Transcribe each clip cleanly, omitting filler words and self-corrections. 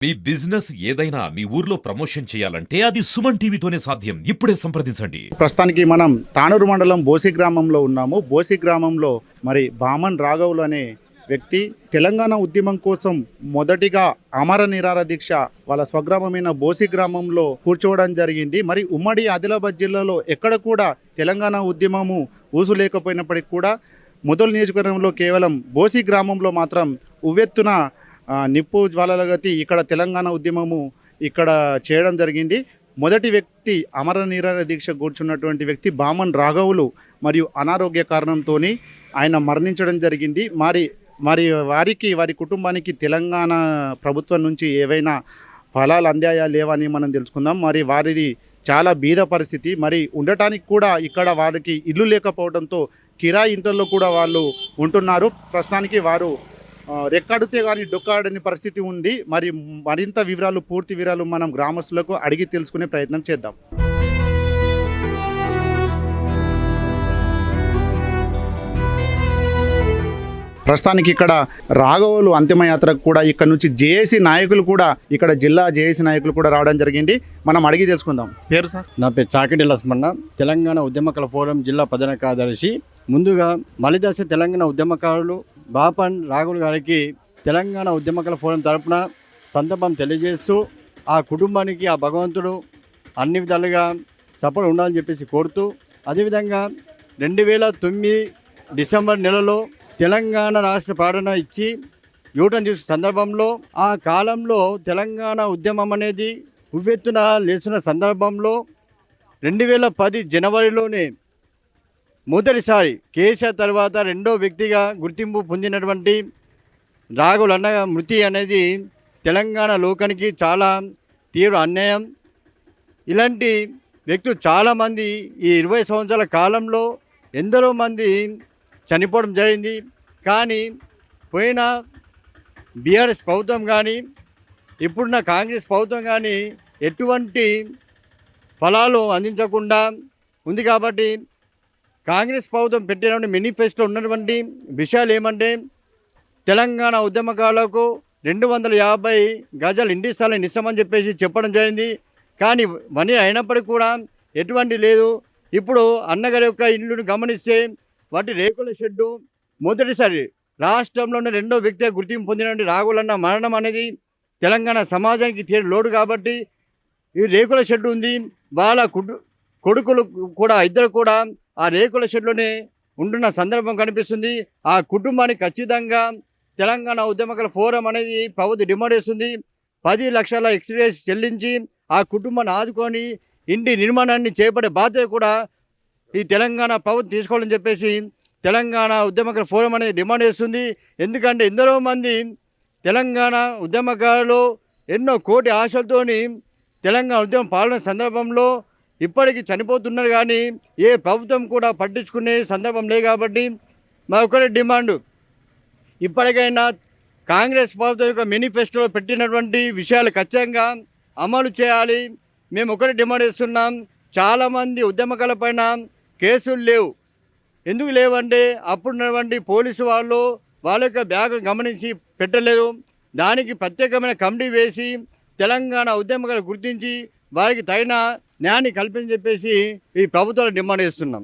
మీ business ఏదైనా మీ ఊర్లో promotion చేయాలంటే అది సుమన్ టీవీతోనే సాధ్యం. ఇప్పుడే సంప్రదించండి. ప్రస్తుతానికి మనం తానూరు మండలం బోసి గ్రామంలో ఉన్నాము. బోసి గ్రామంలో మరి బామన్ రాఘవులు అనే వ్యక్తి తెలంగాణ ఉద్యమం కోసం మొదటిగా అమర నిరాహార దీక్ష వాళ్ళ స్వగ్రామమైన బోసి గ్రామంలో కూర్చోవడం జరిగింది. మరి ఉమ్మడి ఆదిలాబాద్ జిల్లాలో ఎక్కడ కూడా తెలంగాణ ఉద్యమము ఊసు లేకపోయినప్పటికీ కూడా ముదల్ నియోజకవర్గంలో కేవలం బోసి గ్రామంలో మాత్రం ఉవ్వెత్తున నిప్పు జ్వాలలగతి ఇక్కడ తెలంగాణ ఉద్యమము ఇక్కడ చేయడం జరిగింది. మొదటి వ్యక్తి అమర నిరాహార దీక్ష కూర్చున్నటువంటి వ్యక్తి బామన్ రాఘవులు మరియు అనారోగ్య కారణంతో ఆయన మరణించడం జరిగింది. వారి కుటుంబానికి తెలంగాణ ప్రభుత్వం నుంచి ఏవైనా ఫలాలు అందాయా లేవని మనం తెలుసుకుందాం. మరి వారిది చాలా బీద పరిస్థితి. మరి ఉండటానికి కూడా ఇక్కడ వారికి ఇల్లు లేకపోవడంతో కిరాయి ఇంట్లో కూడా వాళ్ళు ఉంటున్నారు. ప్రస్తుతానికి వారు రెక్కాడితే కానీ డొక్కాడని పరిస్థితి ఉంది. మరింత పూర్తి వివరాలు మనం గ్రామస్తులకు అడిగి తెలుసుకునే ప్రయత్నం చేద్దాం. ప్రస్తుతానికి ఇక్కడ రాఘవులు అంతిమయాత్రకు కూడా ఇక్కడ నుంచి జేఏసీ నాయకులు కూడా ఇక్కడ జిల్లా జేఏసీ నాయకులు కూడా రావడం జరిగింది. మనం అడిగి తెలుసుకుందాం. పేరు సార్? నా పేరు చాకిటి లక్ష్మణ, తెలంగాణ ఉద్యమకాల ఫోరం జిల్లా ప్రధాన కార్యదర్శి. ముందుగా మలిదశ తెలంగాణ ఉద్యమకారులు బాపన్ రాఘవులు గారికి తెలంగాణ ఉద్యమకాల ఫోరం తరపున సంతాపం తెలియజేస్తూ ఆ కుటుంబానికి ఆ భగవంతుడు అన్ని విధాలుగా సపోర్ట్ ఉండాలని చెప్పేసి కోరుతూ, అదేవిధంగా 2009 డిసెంబర్ నెలలో తెలంగాణ రాష్ట్ర ప్రకటన ఇచ్చి యూటర్న్ చేసే సందర్భంలో ఆ కాలంలో తెలంగాణ ఉద్యమం అనేది ఉవ్వెత్తున లేచిన సందర్భంలో 2010 జనవరిలోనే మొదటిసారి కేసీఆర్ తర్వాత రెండో వ్యక్తిగా గుర్తింపు పొందినటువంటి రాఘవులు అన్న మృతి అనేది తెలంగాణ లోకానికి చాలా తీవ్ర అన్యాయం. ఇలాంటి వ్యక్తులు చాలామంది ఈ 20 సంవత్సరాల కాలంలో ఎందరో మంది చనిపోవడం జరిగింది. కానీ పోయిన బీఆర్ఎస్ ప్రభుత్వం కానీ ఇప్పుడున్న కాంగ్రెస్ ప్రభుత్వం కానీ ఎటువంటి ఫలాలు అందించకుండా ఉంది. కాబట్టి కాంగ్రెస్ ప్రభుత్వం పెట్టినటువంటి మేనిఫెస్టో ఉన్నటువంటి విషయాలు ఏమంటే తెలంగాణ ఉద్యమకారులకు 250 గజాలు ఇంటి స్థలం ఇస్తామని చెప్పేసి చెప్పడం జరిగింది. కానీ మనీ అయినప్పటికీ కూడా ఎటువంటి లేదు. ఇప్పుడు అన్నగారి యొక్క ఇల్లును గమనిస్తే వాటి రేకుల షెడ్డు మొదటిసారి రాష్ట్రంలోనే రెండో వ్యక్తిగా గుర్తింపు పొందినటువంటి రాఘవులన్న మరణం అనేది తెలంగాణ సమాజానికి తీరు లోటు. కాబట్టి ఈ రేకుల షెడ్డు ఉంది. వాళ్ళ కొడుకులు కూడా ఇద్దరు కూడా ఆ రేకుల షెడ్లోనే ఉంటున్న సందర్భం కనిపిస్తుంది. ఆ కుటుంబానికి ఖచ్చితంగా తెలంగాణ ఉద్యమకాల ఫోరం అనేది ప్రభుత్వం డిమాండ్ చేస్తుంది. 10 లక్షల ఎక్స్గ్రేస్ చెల్లించి ఆ కుటుంబాన్ని ఆదుకొని ఇంటి నిర్మాణాన్ని చేపట్టే బాధ్యత కూడా ఈ తెలంగాణ ప్రభుత్వం తీసుకోవాలని చెప్పేసి తెలంగాణ ఉద్యమకాల ఫోరం అనేది డిమాండ్ చేస్తుంది. ఎందుకంటే ఎందరో మంది తెలంగాణ ఉద్యమకారులు ఎన్నో కోటి ఆశలతోని తెలంగాణ ఉద్యమం పాల్గొనే సందర్భంలో ఇప్పటికీ చనిపోతున్నారు. కానీ ఏ ప్రభుత్వం కూడా పట్టించుకునే సందర్భం లేదు. కాబట్టి మా ఒకటే డిమాండ్, ఇప్పటికైనా కాంగ్రెస్ ప్రభుత్వం యొక్క మేనిఫెస్టోలో పెట్టినటువంటి విషయాలు ఖచ్చితంగా అమలు చేయాలి. మేము ఒకటే డిమాండ్ చేస్తున్నాం. చాలామంది ఉద్యమకాల పైన కేసులు లేవు. ఎందుకు లేవంటే అప్పుడున్నటువంటి పోలీసు వాళ్ళ యొక్క బ్యాగ్ గమనించి పెట్టలేరు. దానికి ప్రత్యేకమైన కమిటీ వేసి తెలంగాణ ఉద్యమకాలు గుర్తించి వారికి తగిన న్యాయాన్ని కల్పించి చెప్పేసి ఈ ప్రభుత్వాలు డిమాండ్ చేస్తున్నాం.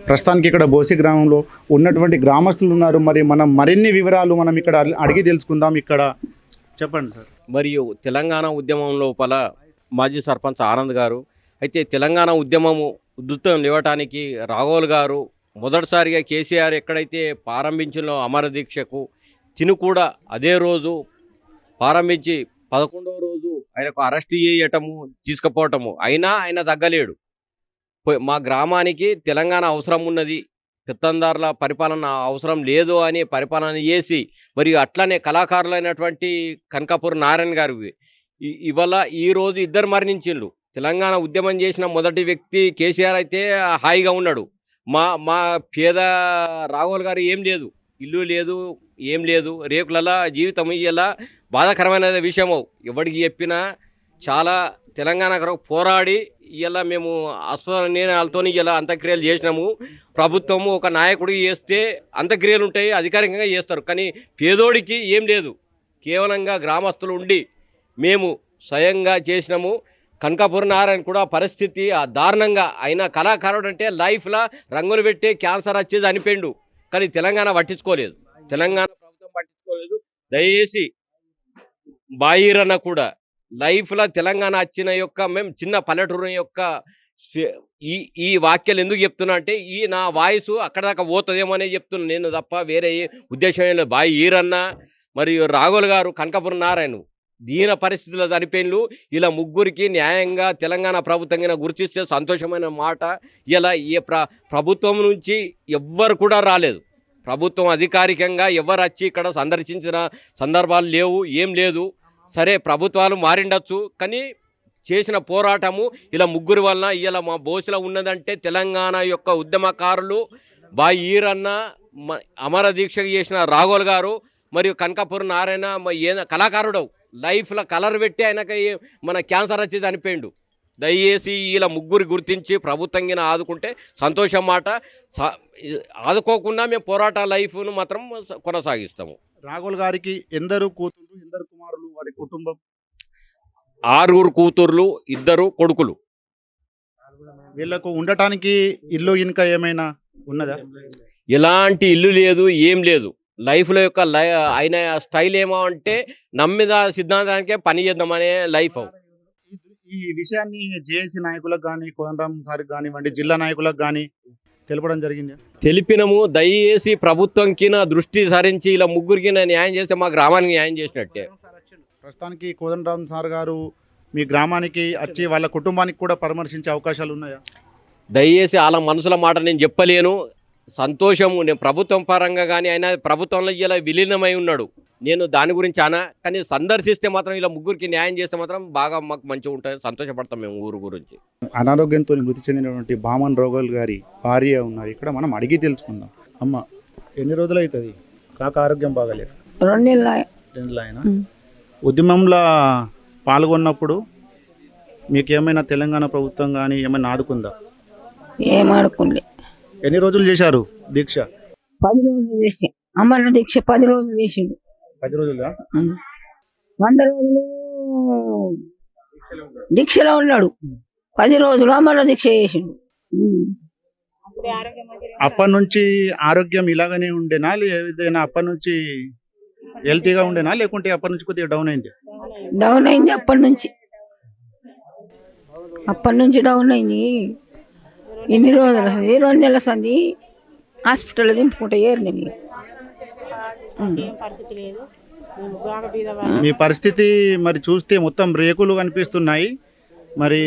ప్రస్తుతానికి ఇక్కడ బోసి గ్రామంలో ఉన్నటువంటి గ్రామస్తులు ఉన్నారు. మనం మరిన్ని వివరాలు ఇక్కడ అడిగి తెలుసుకుందాం. ఇక్కడ చెప్పండి సార్. మరియు తెలంగాణ ఉద్యమం లోపల మాజీ సర్పంచ్ ఆనంద్ గారు అయితే తెలంగాణ ఉద్యమము ఉధృతం లేవటానికి రాఘవులు గారు మొదటిసారిగా కేసీఆర్ ఎక్కడైతే ప్రారంభించిన అమర దీక్షకు తిను కూడా అదే రోజు ప్రారంభించి 11వ రోజు ఆయనకు అరెస్ట్ చేయటము తీసుకుపోవటము అయినా ఆయన తగ్గలేడు. మా గ్రామానికి తెలంగాణ అవసరం ఉన్నది, పెత్తందారుల పరిపాలన అవసరం లేదు అని పరిపాలన చేసి మరియు అట్లనే కళాకారులైనటువంటి కనకాపూర్ నారాయణ గారు ఇవాళ ఈరోజు ఇద్దరు మరణించిండ్రు. తెలంగాణ ఉద్యమం చేసిన మొదటి వ్యక్తి కేసీఆర్ అయితే హాయిగా ఉన్నాడు. మా పేద రాఘవులు గారు ఏం లేదు, ఇల్లు లేదు, ఏం లేదు, రేకులలో జీవితం ఇలా బాధాకరమైన విషయం. ఎవరికి చెప్పినా చాలా తెలంగాణ కొరకు పోరాడి ఇలా మేము అశ్వనిర్ణయాలతో ఇలా అంత్యక్రియలు చేసినాము. ప్రభుత్వము ఒక నాయకుడికి చేస్తే అంత్యక్రియలు ఉంటాయి, అధికారికంగా చేస్తారు, కానీ పేదోడికి ఏం లేదు. కేవలంగా గ్రామస్తులు ఉండి మేము స్వయంగా చేసినాము. కనకాపురం నారాయణ కూడా పరిస్థితి దారుణంగా అయినా కళాకారుడు అంటే లైఫ్లో రంగులు పెట్టి క్యాన్సర్ వచ్చేది అనిపోయిండు, కానీ తెలంగాణ పట్టించుకోలేదు, తెలంగాణ ప్రభుత్వం పట్టించుకోలేదు. దయచేసి బాయిరన్న కూడా లైఫ్లో తెలంగాణ వచ్చిన యొక్క మేము చిన్న పల్లెటూరు యొక్క ఈ వాక్యాలు ఎందుకు చెప్తున్నా అంటే నా వాయిస్ అక్కడ దాకా పోతుందేమో అనే చెప్తున్నా నేను తప్ప వేరే ఉద్దేశం ఏం లేదు. బాయిరన్న మరియు రాఘుల్ గారు, కనకాపురం నారాయణ దీన పరిస్థితుల్లో చనిపోయిన్లు. ఇలా ముగ్గురికి న్యాయంగా తెలంగాణ ప్రభుత్వం గుర్తిస్తే సంతోషమైన మాట. ఇలా ప్రభుత్వం నుంచి ఎవ్వరు కూడా రాలేదు, ప్రభుత్వం అధికారికంగా ఎవరు వచ్చి ఇక్కడ సందర్శించిన సందర్భాలు లేవు, ఏం లేదు. సరే ప్రభుత్వాలు మారిండొచ్చు, కానీ చేసిన పోరాటము ఇలా ముగ్గురు వలన ఇలా మా బోసులో ఉన్నదంటే తెలంగాణ యొక్క ఉద్యమకారులు ఈరన్న, అమర దీక్ష చేసిన రాఘుల్ గారు మరియు కనకాపురం నారాయణ కళాకారుడు లైఫ్లో కలర్ పెట్టి ఆయనకి మన క్యాన్సర్ వచ్చి చనిపోయిండు. దయచేసి ఇలా ముగ్గురు గుర్తించి ప్రభుత్వం ఆదుకుంటే సంతోషం మాట. ఆదుకోకుండా మేము పోరాట లైఫ్ను మాత్రం కొనసాగిస్తాము. రాఘుల్ గారికి ఎందరు కూతురు, ఎందరు కుమారులు, వారి కుటుంబం? 6 కూతుర్లు, 2 కొడుకులు. వీళ్ళకు ఉండటానికి ఇల్లు ఇంకా ఏమైనా ఉన్నదా? ఎలాంటి ఇల్లు లేదు, ఏం లేదు. లైఫ్లో యొక్క ఆయన స్టైల్ ఏమో అంటే నమ్మిద సిద్ధాంతానికే పని చేద్దామనే లైఫ్. ఈ విషయాన్ని జేఏసీ నాయకులకు కానీ, కోదండరామ్ సార్కి కానివ్వండి, జిల్లా నాయకులకు కానీ తెలపడం జరిగింది. తెలిపినము. దయచేసి ప్రభుత్వంకి దృష్టి సారించి ఇలా ముగ్గురికి న్యాయం చేస్తే మా గ్రామానికి న్యాయం చేసినట్టే. ప్రస్తుతానికి కోదండరామ్ సార్ గారు మీ గ్రామానికి వచ్చి వాళ్ళ కుటుంబానికి కూడా పరామర్శించే అవకాశాలు ఉన్నాయా? దయచేసి వాళ్ళ మనసుల మాట నేను చెప్పలేను. సంతోషము, నేను ప్రభుత్వం పరంగా కానీ ఆయన ప్రభుత్వంలో ఇలా విలీనమై ఉన్నాడు, నేను దాని గురించి కానీ సందర్శిస్తే మాత్రం ఇలా ముగ్గురికి న్యాయం చేస్తే మాత్రం బాగా మాకు మంచిగా ఉంటుంది, సంతోషపడతాం మేము ఊరు గురించి. అనారోగ్యంతో మృతి చెందినటువంటి బామన్ రాఘుల్ గారి భార్య ఉన్నారు ఇక్కడ, మనం అడిగి తెలుసుకుందాం. అమ్మ, ఎన్ని రోజులు అవుతుంది కాక ఆరోగ్యం బాగాలేదు? 2 నెలలు అయినా. ఉద్యమంలో పాల్గొన్నప్పుడు మీకు ఏమైనా తెలంగాణ ప్రభుత్వం కానీ ఏమైనా ఆదుకుందా? ఏం ఆడుకోలే. ఎన్ని రోజులు చేశారు దీక్ష? 10 రోజులు చేసి అమరణ దీక్ష 10 రోజులు చేసిండు. 10 రోజులా? 100 రోజులు దీక్షలో ఉన్నాడు, 10 రోజులు అమరణ దీక్ష చేసిండు. అప్పటి నుంచి ఆరోగ్యం ఇలాగనే ఉండేనా, ఏదైనా అప్పటి నుంచి హెల్తీగా ఉండేనా, లేకుంటే అప్పటి నుంచి కొద్దిగా డౌన్ అయింది? డౌన్ అయింది అప్పటి నుంచి డౌన్ అయింది. ఎన్ని రోజులు వస్తుంది? 2 నెలల సంది హాస్పిటల్లో దింపుకుంటే ఏరిన. మీ పరిస్థితి మరి చూస్తే మొత్తం రేకులు కనిపిస్తున్నాయి, మరి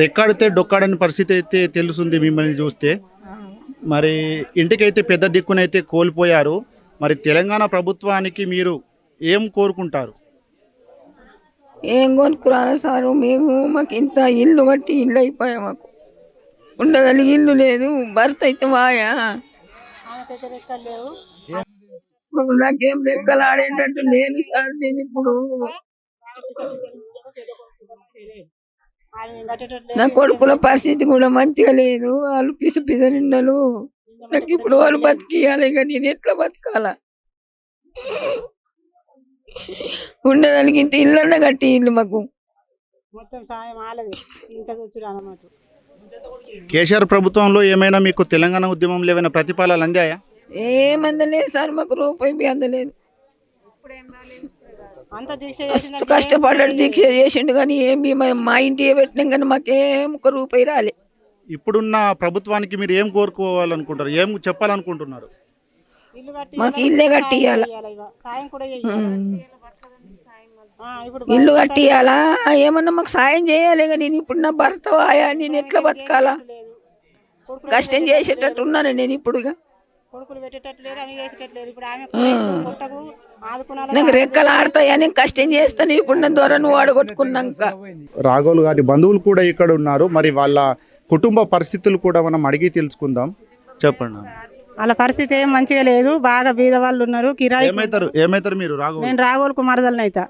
రెక్కాడితే డొక్కాడని పరిస్థితి అయితే తెలుస్తుంది మిమ్మల్ని చూస్తే. మరి ఇంటికైతే పెద్ద దిక్కునైతే కోల్పోయారు. మరి తెలంగాణ ప్రభుత్వానికి మీరు ఏం కోరుకుంటారు? ఏం కొనుక్కురారా సారు, మాకు ఇంత ఇల్లు కట్టి ఇల్లు అయిపోయా, మాకు ఉండగలిగి ఇల్లు లేదు. భర్త అయితే వాయా, నాకేం లెక్కలు ఆడేటట్టు లేదు సార్. నేను ఇప్పుడు నా కొడుకుల పరిస్థితి కూడా మంచిగా లేదు, వాళ్ళు పిసనిండలు. నాకు ఇప్పుడు వాళ్ళు బతికియాలి, ఇక నేను ఎట్లా బతకాలా? ఉండదానికి ఇంత ఇల్లు కట్టి ఇల్లు మాకు కేసీఆర్ ప్రభుత్వంలో ఏమైనా మీకు తెలంగాణ ఉద్యమంలో ఏమైనా ప్రతిఫలాలు అందాయా? ఏమందలేదు సార్, మాకు రూపాయి అందలేదు. మస్తు కష్టపడ్డాడు, దీక్ష చేసిండు, కానీ ఏమి మా ఇంటి పెట్టినాం కానీ మాకేం 1 రూపాయి రాలే. ఇప్పుడున్న ప్రభుత్వానికి మీరు ఏం కోరుకోవాలనుకుంటారు, ఏం చెప్పాలనుకుంటున్నారు? మాకు ఇల్లే కట్టియాలా, ఇల్లు కట్టియాలా, ఏమన్నా మాకు సాయం చేయాలి. నేను ఇప్పుడు నా భర్త ఆయా, నేను ఎట్లా బతకాలా? కష్టం చేసేటట్టు ఉన్నాను నేను ఇప్పుడు. నాకు రెక్కలు ఆడతాయా, నేను కష్టం చేస్తాను ఇప్పుడు నా ద్వారా నువ్వు ఆడగొట్టుకున్నాక. రాఘుల్ గారి బంధువులు కూడా ఇక్కడ ఉన్నారు, మరి వాళ్ళ కుటుంబ పరిస్థితులు కూడా మనం అడిగి తెలుసుకుందాం. చెప్పండి. వాళ్ళ పరిస్థితి ఏం మంచిగా లేదు, బాగా బీద వాళ్ళు ఉన్నారు. కిరాయి ఏమైతారు మీరు? నేను రాఘుల్ కుమార్దల్ని అయితే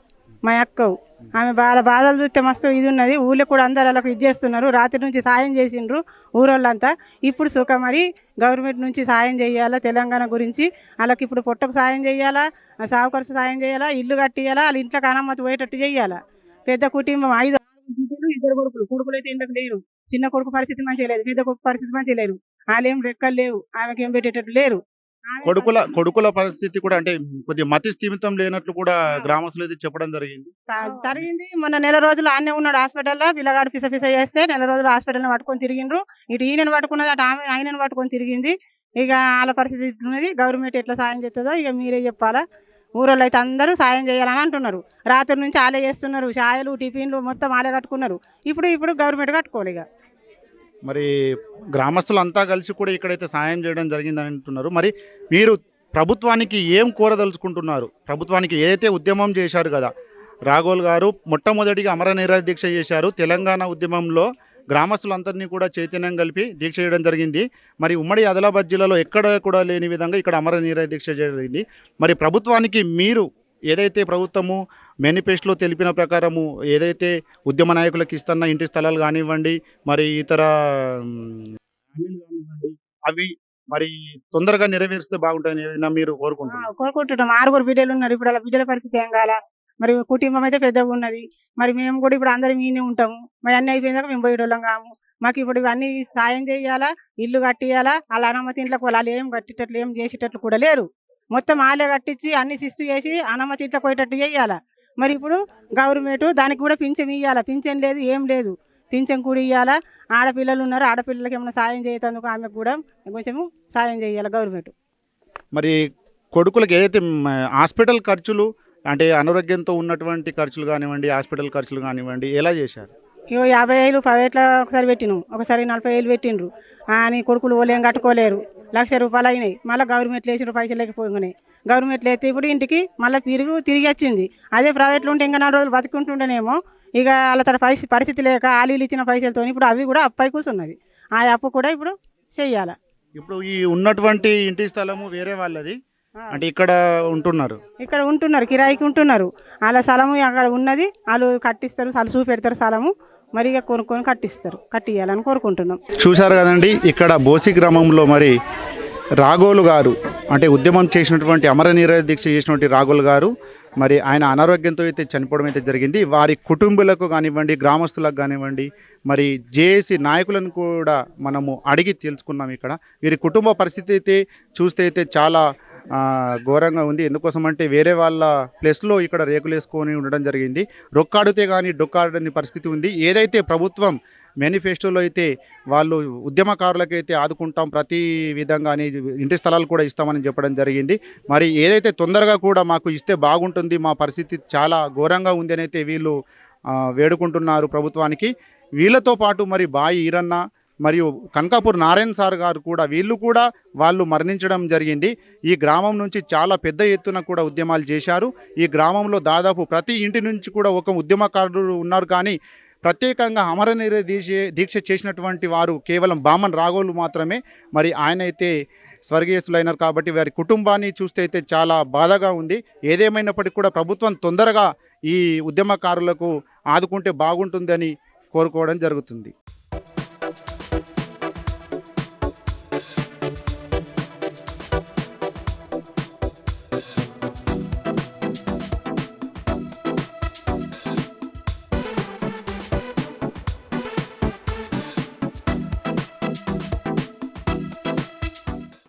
మా అక్కవు ఆమె బాధలు చూస్తే మస్తు ఇది ఉన్నది. ఊళ్ళో కూడా అందరు వాళ్ళకి ఇది చేస్తున్నారు. రాత్రి నుంచి సాయం చేసిండ్రు ఊరోళ్ళంతా. ఇప్పుడు మరి గవర్నమెంట్ నుంచి సాయం చేయాలా, తెలంగాణ గురించి వాళ్ళకి ఇప్పుడు పొట్టకు సాయం చేయాలా, సాగు ఖర్చు సాయం చేయాలా, ఇల్లు కట్టియాలా, వాళ్ళ ఇంట్లోకి అనుమతి పోయేటట్టు చేయాలా. పెద్ద కుటుంబం 5 బిడ్డలు, 2 కొడుకులు అయితే ఇంట్లోకి లేరు. చిన్న కొడుకు పరిస్థితి మంచిగా లేదు, పెద్ద కొడుకు పరిస్థితి మంచిగా లేరు. వాళ్ళేం రెక్కలు లేవు, ఆమెకి ఏం పెట్టేటట్టు లేరు. కొడుకుల పరిస్థితి కూడా అంటే కొద్దిగా మతి స్థిమితం లేనట్లు కూడా గ్రామస్తులు అయితే చెప్పడం జరిగింది. జరిగింది. మొన్న నెల రోజులు ఆనే ఉన్నాడు హాస్పిటల్లో. పిల్లగాడు పిస చేస్తే నెల రోజులు హాస్పిటల్ని పట్టుకొని తిరిగిండ్రు. ఇటు ఈయనను పట్టుకున్నది, అటు ఆయనను పట్టుకొని తిరిగింది. ఇక వాళ్ళ పరిస్థితి ఉన్నది. గవర్నమెంట్ ఎట్లా సాయం చేస్తుందో ఇక మీరే చెప్పాలా. ఊరోళ్ళు అయితే అందరూ సాయం చేయాలని అంటున్నారు. రాత్రి నుంచి ఆలే చేస్తున్నారు. ఛాయలు, టిఫిన్లు మొత్తం ఆలే కట్టుకున్నారు. ఇప్పుడు గవర్నమెంట్ కట్టుకోవాలి. ఇక మరి గ్రామస్తులు అంతా కలిసి కూడా ఇక్కడైతే సాయం చేయడం జరిగిందని అంటున్నారు. మరి మీరు ప్రభుత్వానికి ఏం కోరదలుచుకుంటున్నారు? ప్రభుత్వానికి ఏదైతే ఉద్యమం చేశారు కదా, రాఘోల్ గారు మొట్టమొదటిగా అమర నిరాహార దీక్ష చేశారు. తెలంగాణ ఉద్యమంలో గ్రామస్తులందరినీ కూడా చైతన్యం కలిపి దీక్ష చేయడం జరిగింది. మరి ఉమ్మడి ఆదిలాబాద్ జిల్లాలో ఎక్కడ కూడా లేని విధంగా ఇక్కడ అమర నిరాహార దీక్ష జరిగింది. మరి ప్రభుత్వానికి మీరు ఏదైతే ప్రభుత్వము మేనిఫెస్టోలో తెలిపిన ప్రకారము ఏదైతే ఉద్యమ నాయకులకు ఇస్తున్న ఇంటి స్థలాలు కానివ్వండి, మరి ఇతర హామీలు కానివ్వండి, అవి మరి తొందరగా నెరవేరిస్తే బాగుంటుందని ఏదైనా మీరు కోరుకుంటున్నారు? కోరుకుంటున్నాం. 6 బిడ్డలు ఉన్నారు. ఇప్పుడు అలా బిడ్డల పరిస్థితి ఏం కాల. మరి కుటుంబం అయితే పెద్దగా ఉన్నది. మరి మేము కూడా ఇప్పుడు అందరం ఈయనే ఉంటాము. మరి అన్నీ అయిపోయిందాక మేము పోయేటోళ్ళం కాము. మాకు ఇప్పుడు ఇవన్నీ సాయం చేయాలా, ఇల్లు కట్టియాలా. వాళ్ళ అనుమతి ఇంట్లోకి వాళ్ళు ఏం కట్టేటట్లు ఏం చేసేటట్లు కూడా లేరు. మొత్తం ఆలే కట్టించి అన్ని శిస్తు చేసి అనుమతి ఇంట్లో పోయేటట్టు చేయాలా. మరి ఇప్పుడు గవర్నమెంట్ దానికి కూడా పింఛన్ ఇవ్వాలా. పింఛన్ లేదు, ఏం లేదు. పింఛన్ కూడా ఇవ్వాలా. ఆడపిల్లలు ఉన్నారు, ఆడపిల్లలకి ఏమైనా సాయం చేయతందుకు ఆమెకు కూడా కొంచెము సాయం చేయాలి గవర్నమెంట్. మరి కొడుకులకు ఏదైతే హాస్పిటల్ ఖర్చులు అంటే అనారోగ్యంతో ఉన్నటువంటి ఖర్చులు కానివ్వండి, హాస్పిటల్ ఖర్చులు కానివ్వండి ఎలా చేశారు? 50,000 ప్రైవేట్లో ఒకసారి పెట్టినాం, ఒకసారి 40,000 పెట్టిండ్రు. అని కొడుకులు వాళ్ళు ఏం కట్టుకోలేరు. ₹1,00,000 అయినాయి. మళ్ళీ గవర్నమెంట్లో వేసిన పైసలు లేకపోయినాయి. గవర్నమెంట్లో అయితే ఇప్పుడు ఇంటికి మళ్ళీ తిరిగి వచ్చింది. అదే ప్రైవేట్లో ఉంటే ఇంకా 4 రోజులు బతుకుంటుండేనేమో. ఇక వాళ్ళ తన పరిస్థితి లేక ఆలీలు ఇచ్చిన పైసలతో ఇప్పుడు అవి కూడా అప్పై కూర్చున్నది. ఆ అప్పు కూడా ఇప్పుడు చెయ్యాలి. ఇప్పుడు ఈ ఉన్నటువంటి ఇంటి స్థలము వేరే వాళ్ళది అంటే ఇక్కడ ఉంటున్నారు, కిరాయికి ఉంటున్నారు. వాళ్ళ స్థలము అక్కడ ఉన్నది, వాళ్ళు కట్టిస్తారు, వాళ్ళు చూపెడతారు స్థలము. మరి ఇక కొనుక్కొని కట్టియాలని కోరుకుంటున్నాం. చూశారు కదండి, ఇక్కడ బోసి గ్రామంలో మరి రాఘోలు గారు అంటే ఉద్యమం చేసినటువంటి అమర నిరాహార దీక్ష చేసినటువంటి రాఘోల్ గారు మరి ఆయన అనారోగ్యంతో అయితే చనిపోవడం అయితే జరిగింది. వారి కుటుంబాలకు కానివ్వండి, గ్రామస్తులకు కానివ్వండి, మరి జేఏసీ నాయకులను కూడా మనము అడిగి తెలుసుకున్నాం. ఇక్కడ వీరి కుటుంబ పరిస్థితి అయితే చూస్తే అయితే చాలా ఘోరంగా ఉంది. ఎందుకోసం అంటే వేరే వాళ్ళ ప్లేస్లో ఇక్కడ రేకులు వేసుకొని ఉండడం జరిగింది. రొక్కాడితే కానీ డొక్కాడని పరిస్థితి ఉంది. ఏదైతే ప్రభుత్వం మేనిఫెస్టోలో అయితే వాళ్ళు ఉద్యమకారులకైతే ఆదుకుంటాం ప్రతి విధంగా అని ఇంటి స్థలాలు కూడా ఇస్తామని చెప్పడం జరిగింది. మరి ఏదైతే తొందరగా కూడా మాకు ఇస్తే బాగుంటుంది, మా పరిస్థితి చాలా ఘోరంగా ఉంది అని అయితే వీళ్ళు వేడుకుంటున్నారు ప్రభుత్వానికి. వీళ్ళతో పాటు మరి బాయి ఈరన్న మరియు కనకాపూర్ నారాయణ సార్ గారు కూడా వీళ్ళు కూడా వాళ్ళు మరణించడం జరిగింది. ఈ గ్రామం నుంచి చాలా పెద్ద ఎత్తున కూడా ఉద్యమాలు చేశారు. ఈ గ్రామంలో దాదాపు ప్రతి ఇంటి నుంచి కూడా ఒక ఉద్యమకారులు ఉన్నారు. కానీ ప్రత్యేకంగా అమర నిరాహార దీక్ష చేసినటువంటి వారు కేవలం బామన్ రాఘోలు మాత్రమే. మరి ఆయన అయితే స్వర్గీయసులైనారు కాబట్టి వారి కుటుంబాన్ని చూస్తే అయితే చాలా బాధగా ఉంది. ఏదేమైనప్పటికీ కూడా ప్రభుత్వం తొందరగా ఈ ఉద్యమకారులకు ఆదుకుంటే బాగుంటుందని కోరుకోవడం జరుగుతుంది.